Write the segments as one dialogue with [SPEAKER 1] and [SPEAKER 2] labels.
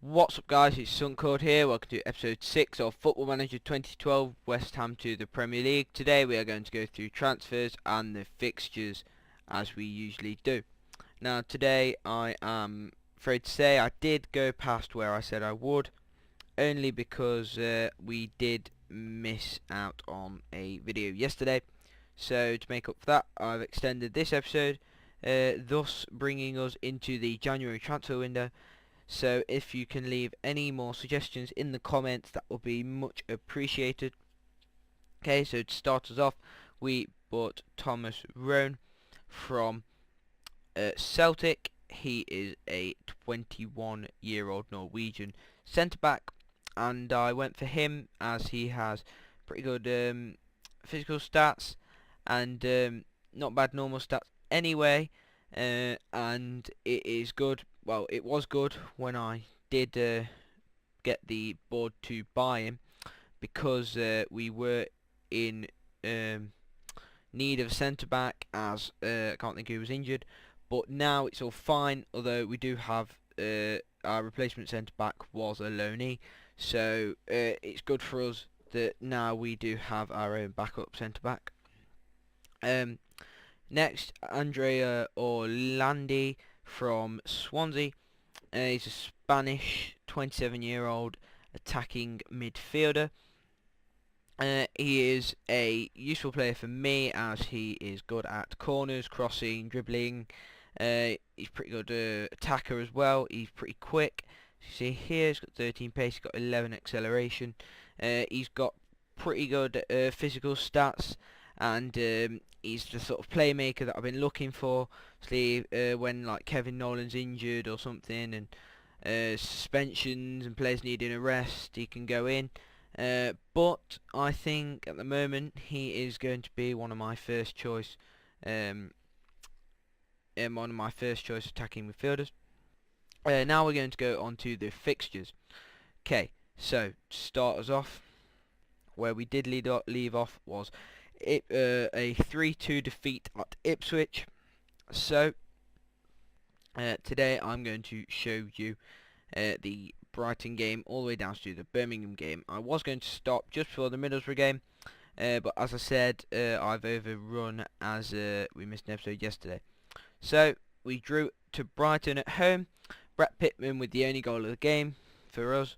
[SPEAKER 1] What's up guys, it's Suncord here, welcome to episode 6 of Football Manager 2012, West Ham to the Premier League. Today we are going to go through transfers and the fixtures as we usually do. Now today I am afraid to say I did go past where I said I would, only because we did miss out on a video yesterday. So to make up for that, I've extended this episode, thus bringing us into the January transfer window. So if you can leave any more suggestions in the comments, that will be much appreciated. Okay, so to start us off, we bought Thomas Rohn from Celtic. He is a 21-year-old Norwegian centre-back, and I went for him as he has pretty good physical stats and not bad normal stats anyway, and it is good. Well, it was good when I did get the board to buy him, because we were in need of a centre-back, as I can't think who was injured, but now it's all fine, although we do have our replacement centre-back was a loanee, so it's good for us that now we do have our own backup centre-back. Next, Andrea Orlandi from Swansea. He's a Spanish 27-year-old attacking midfielder. He is a useful player for me as he is good at corners, crossing, dribbling. He's pretty good attacker as well. He's pretty quick. As you see here, he's got 13 pace, he's got 11 acceleration. He's got pretty good physical stats, and he's the sort of playmaker that I've been looking for. Obviously, when like Kevin Nolan's injured or something, and suspensions and players needing a rest, he can go in. But I think at the moment he is going to be one of my first choice, attacking midfielders. Now we're going to go on to the fixtures. Okay, so to start us off, where we did leave off was a 3-2 defeat at Ipswich. So today I'm going to show you the Brighton game all the way down to the Birmingham game. I was going to stop just before the Middlesbrough game, but as I said, I've overrun as we missed an episode yesterday. So we drew to Brighton at home. Brett Pittman with the only goal of the game for us.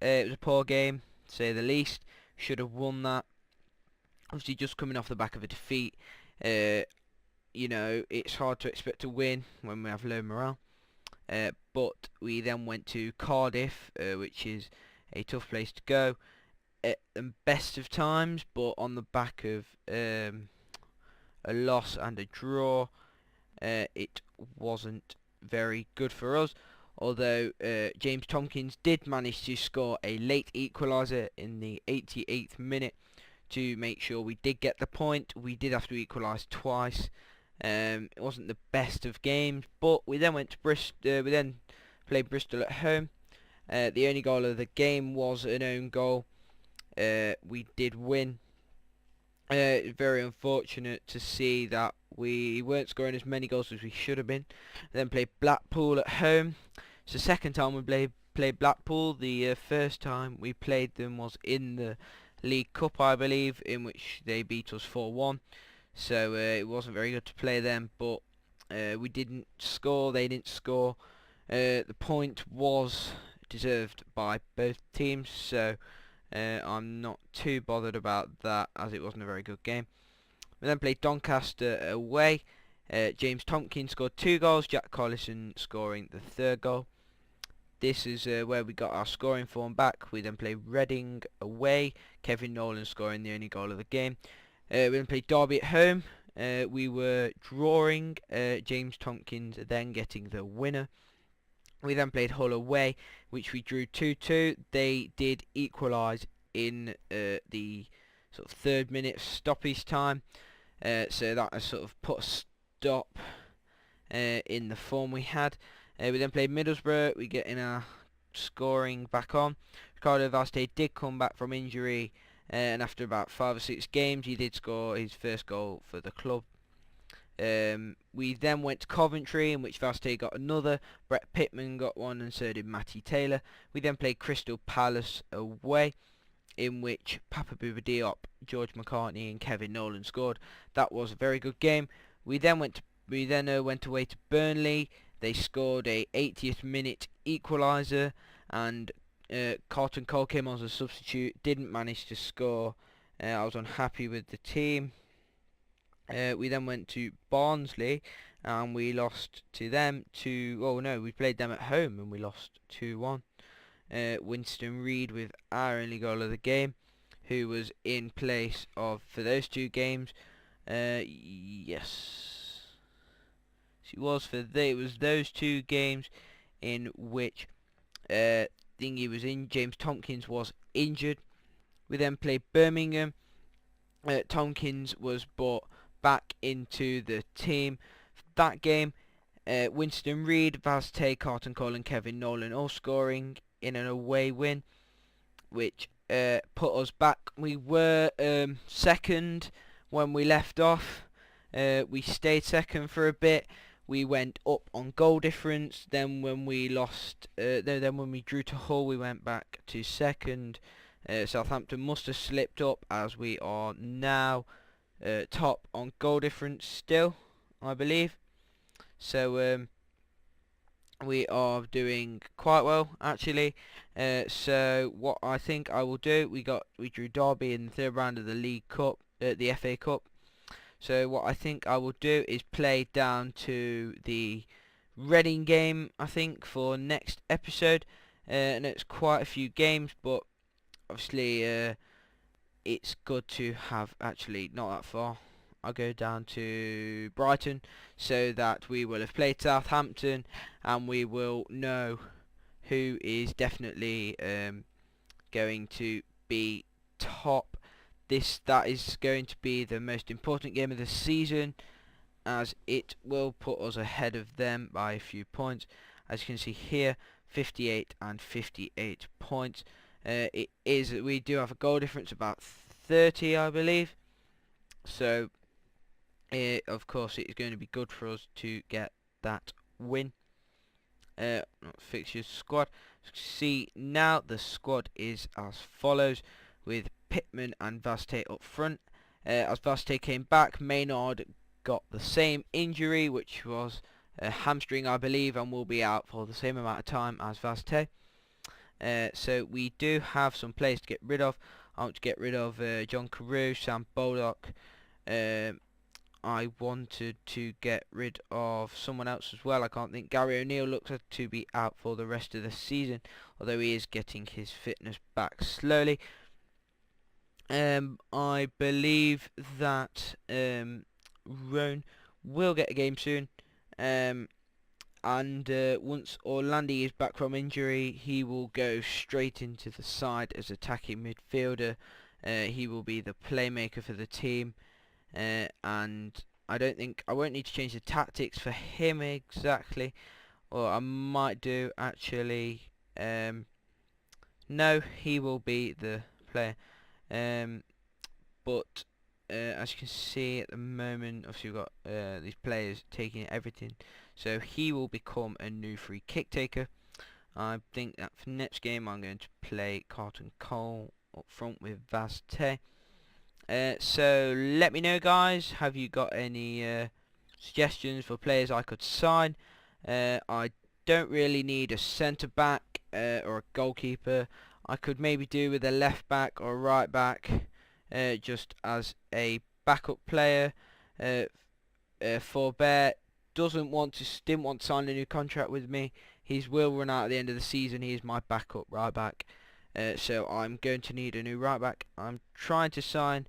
[SPEAKER 1] It was a poor game, to say the least. Should have won that. Obviously, just coming off the back of a defeat, you know, it's hard to expect to win when we have low morale. But we then went to Cardiff, which is a tough place to go at the best of times, but on the back of a loss and a draw, it wasn't very good for us. Although James Tompkins did manage to score a late equaliser in the 88th minute to make sure we did get the point. We did have to equalise twice. It wasn't the best of games, but we then went to Bristol. We then played Bristol at home. The only goal of the game was an own goal. We did win. It's very unfortunate to see that we weren't scoring as many goals as we should have been. Then played Blackpool at home. It's the second time we played Blackpool. The first time we played them was in the League Cup, I believe, in which they beat us 4-1. So it wasn't very good to play them, but we didn't score, they didn't score. The point was deserved by both teams, so I'm not too bothered about that, as it wasn't a very good game. We then played Doncaster away. James Tompkins scored 2 goals, Jack Collison scoring the 3rd goal. This is where we got our scoring form back. We then played Reading away, Kevin Nolan scoring the only goal of the game. We then played Derby at home. We were drawing, James Tompkins then getting the winner. We then played Hull away, which we drew 2-2. They did equalise in the sort of 3rd minute stoppage time. So that has sort of put a stop in the form we had. We then played Middlesbrough. We get in our scoring back on. Ricardo Vaste did come back from injury, and after about 5 or 6 games he did score his first goal for the club. We then went to Coventry, in which Vaste got another. Brett Pittman got one, and so did Matty Taylor. We then played Crystal Palace away, in which Papa Bouba Diop, George McCartney, and Kevin Nolan scored. That was a very good game. We then went away to Burnley. They scored a 80th minute equaliser, and Carlton Cole came on as a substitute. Didn't manage to score. I was unhappy with the team. We then went to Barnsley, and we lost to them we played them at home and we lost 2-1. Winston Reid with our only goal of the game, who was in place of, for those two games, yes, she was it was those two games in which Thingy was in. James Tompkins was injured. We then played Birmingham. Tompkins was brought back into the team. That game, Winston Reid, Vaste, Carlton Cole and Kevin Nolan all scoring in an away win, which put us back. We were second when we left off. We stayed second for a bit. We went up on goal difference. Then when we lost, then when we drew to Hull, we went back to second. Southampton must have slipped up, as we are now top on goal difference still, I believe. So we are doing quite well, actually. So what I think I will do, we drew Derby in the third round of the League Cup, the FA Cup. So what I think I will do is play down to the Reading game, I think, for next episode. And it's quite a few games, but obviously it's good to have, actually not that far. I'll go down to Brighton, so that we will have played Southampton and we will know who is definitely going to be top. That is going to be the most important game of the season, as it will put us ahead of them by a few points. As you can see here, 58 and 58 points. We do have a goal difference about 30, I believe. So of course it is going to be good for us to get that win. Fixtures squad. See, now the squad is as follows, with Pittman and Vaste up front. As Vaste came back, Maynard got the same injury, which was a hamstring, I believe, and will be out for the same amount of time as Vaste. So we do have some players to get rid of. I want to get rid of John Carew, Sam Bullock. I wanted to get rid of someone else as well. I can't think. Gary O'Neill looks to be out for the rest of the season, although he is getting his fitness back slowly. I believe that Roan will get a game soon. And once Orlandi is back from injury, he will go straight into the side as attacking midfielder. He will be the playmaker for the team. And I won't need to change the tactics for him exactly, or I might do actually. No, he will be the player. But as you can see at the moment, obviously we've got these players taking everything, so he will become a new free kick taker. I think that for next game I'm going to play Carlton Cole up front with Vaste. So let me know, guys, have you got any suggestions for players I could sign? I don't really need a centre back or a goalkeeper. I could maybe do with a left back or a right back, just as a backup player. Forbert didn't want to sign a new contract with me. His will run out at the end of the season. He is my backup right back. So I'm going to need a new right back. I'm trying to sell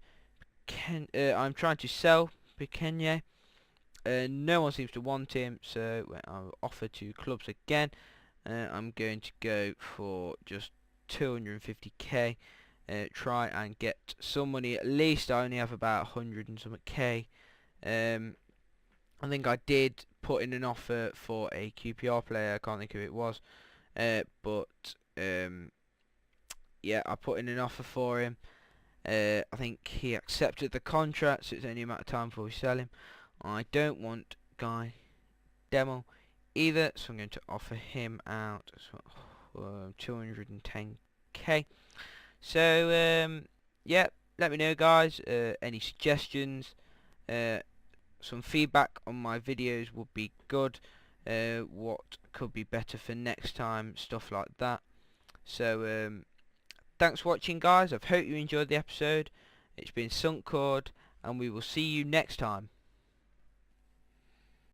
[SPEAKER 1] Pikenye. No one seems to want him, so I'll offer to clubs again. I'm going to go for just 250k. Try and get some money. At least I only have about 100 and something k. I think I did put in an offer for a QPR player. I can't think who it was, but yeah, I put in an offer for him. I think he accepted the contract, so it's only a matter of time before we sell him. I don't want Guy Demo either, so I'm going to offer him out 210k. So yeah, let me know, guys, any suggestions, some feedback on my videos would be good, what could be better for next time, stuff like that. So thanks for watching, guys. I hope you enjoyed the episode. It's been Sunk Cord, and we will see you next time.